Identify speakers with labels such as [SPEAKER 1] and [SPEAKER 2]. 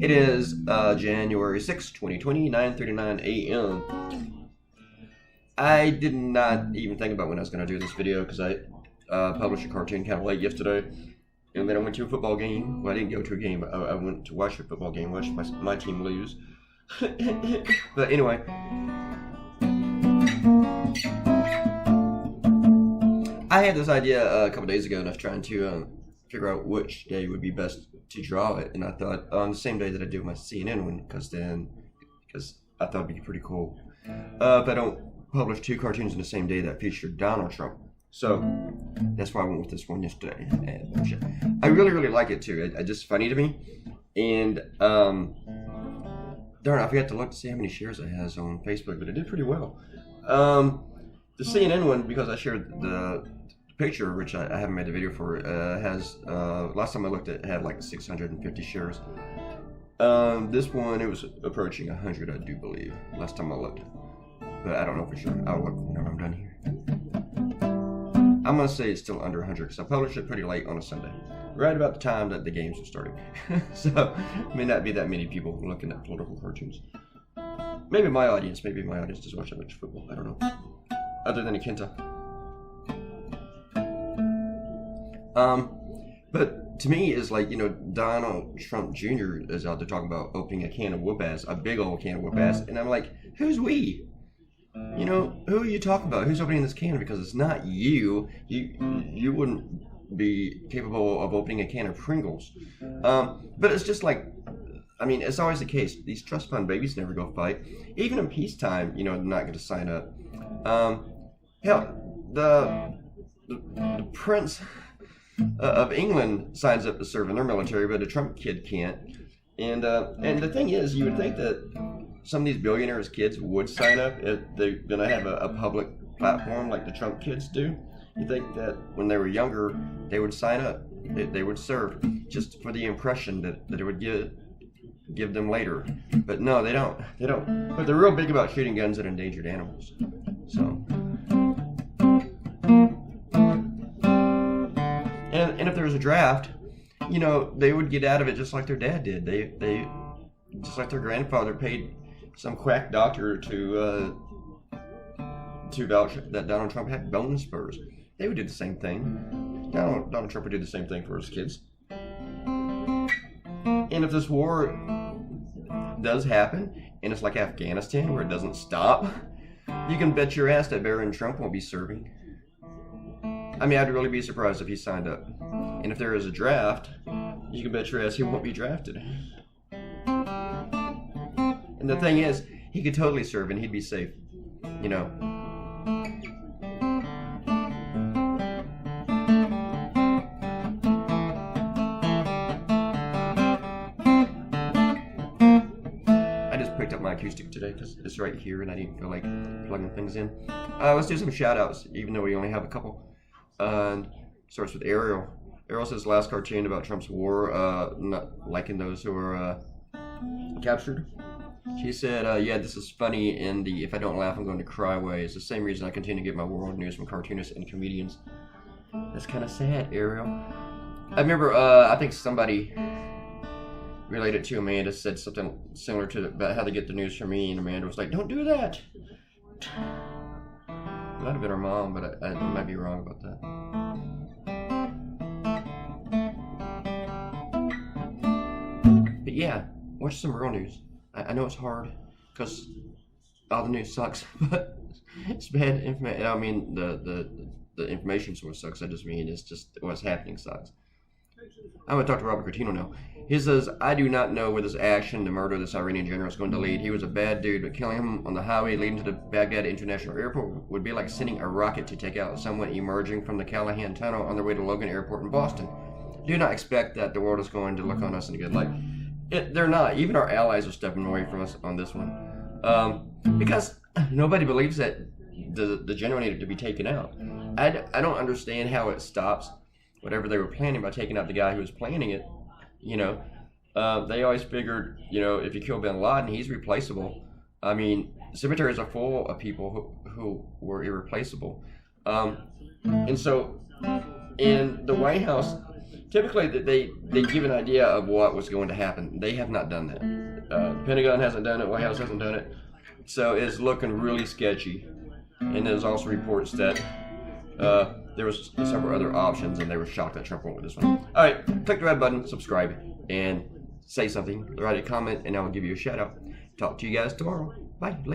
[SPEAKER 1] It is January 6th, 2020, 9:39 a.m. I did not even think about when I was going to do this video because I published a cartoon kind of late yesterday. And then I went to a football game. Well, I didn't go to a game. I went to watch a football game, watch my team lose. But anyway. I had this idea a couple days ago, and I was trying to figure out which day would be best to draw it. And I thought on the same day that I do my CNN one, because I thought it'd be pretty cool if I don't publish two cartoons in the same day that featured Donald Trump. So that's why I went with this one yesterday. And I really like it too. It's just funny to me. And darn, I forgot to look to see how many shares it has on Facebook, but it did pretty well. The CNN one, because I shared the picture, which I haven't made the video for, has last time I looked, it had like 650 shares. This one, it was approaching 100, I do believe, last time I looked, but I don't know for sure. I'll look whenever I'm done here. I'm gonna say it's still under 100 because I published it pretty late on a Sunday, right about the time that the games were starting. So it may not be that many people looking at political cartoons. Maybe my audience does watch that much football. I don't know, other than a Kenta. But to me, it's like, Donald Trump Jr. is out there talking about opening a can of whoop-ass, a big old can of whoop-ass, and I'm like, who's we? Who are you talking about? Who's opening this can? Because it's not you. You wouldn't be capable of opening a can of Pringles. But it's just like, I mean, it's always the case. These trust fund babies never go fight. Even in peacetime, they're not going to sign up. Hell, the Prince of England signs up to serve in their military, but a Trump kid can't. And the thing is, you would think that some of these billionaires' kids would sign up if they're going to have a public platform like the Trump kids do. You think that when they were younger, they would sign up, they would serve, just for the impression that it would give them later. But no, they don't. But they're real big about shooting guns at endangered animals. So. And if there was a draft, they would get out of it just like their dad did. They just like their grandfather paid some quack doctor to vouch that Donald Trump had bone spurs. They would do the same thing. Donald Trump would do the same thing for his kids. And if this war does happen, and it's like Afghanistan where it doesn't stop, you can bet your ass that Barron Trump won't be serving. I mean, I'd really be surprised if he signed up. And if there is a draft, you can bet your ass he won't be drafted. And the thing is, he could totally serve and he'd be safe. I just picked up my acoustic today because it's right here and I didn't feel like plugging things in. Let's do some shout outs, even though we only have a couple. And starts with Ariel. Ariel says last cartoon about Trump's war, not liking those who are captured. She said, yeah, this is funny in the if I don't laugh I'm going to cry way. It's the same reason I continue to get my world news from cartoonists and comedians. That's kind of sad, Ariel. I remember, I think somebody related to Amanda said something similar to about how they get the news from me, and Amanda was like, don't do that. It might have been her mom, but I might be wrong about that. But yeah, watch some real news. I know it's hard because all the news sucks, but it's bad information. I mean, the information source sucks. I just mean it's just what's happening sucks. I'm going to talk to Robert Coutinho now. He says, I do not know where this action to murder this Iranian general is going to lead. He was a bad dude, but killing him on the highway leading to the Baghdad International Airport would be like sending a rocket to take out someone emerging from the Callahan Tunnel on their way to Logan Airport in Boston. Do not expect that the world is going to look on us in a good light. They're not. Even our allies are stepping away from us on this one. Because nobody believes that the general needed to be taken out. I don't understand how it stops whatever they were planning by taking out the guy who was planning it. They always figured, if you kill bin Laden, he's replaceable. I mean, cemeteries are full of people who were irreplaceable. And so in the White House, typically they give an idea of what was going to happen. They have not done that. The Pentagon hasn't done it. White House hasn't done it. So it's looking really sketchy. And there's also reports that there was several other options, and they were shocked that Trump went with this one. All right, click the red button, subscribe, and say something. Write a comment, and I will give you a shout out. Talk to you guys tomorrow. Bye. Later.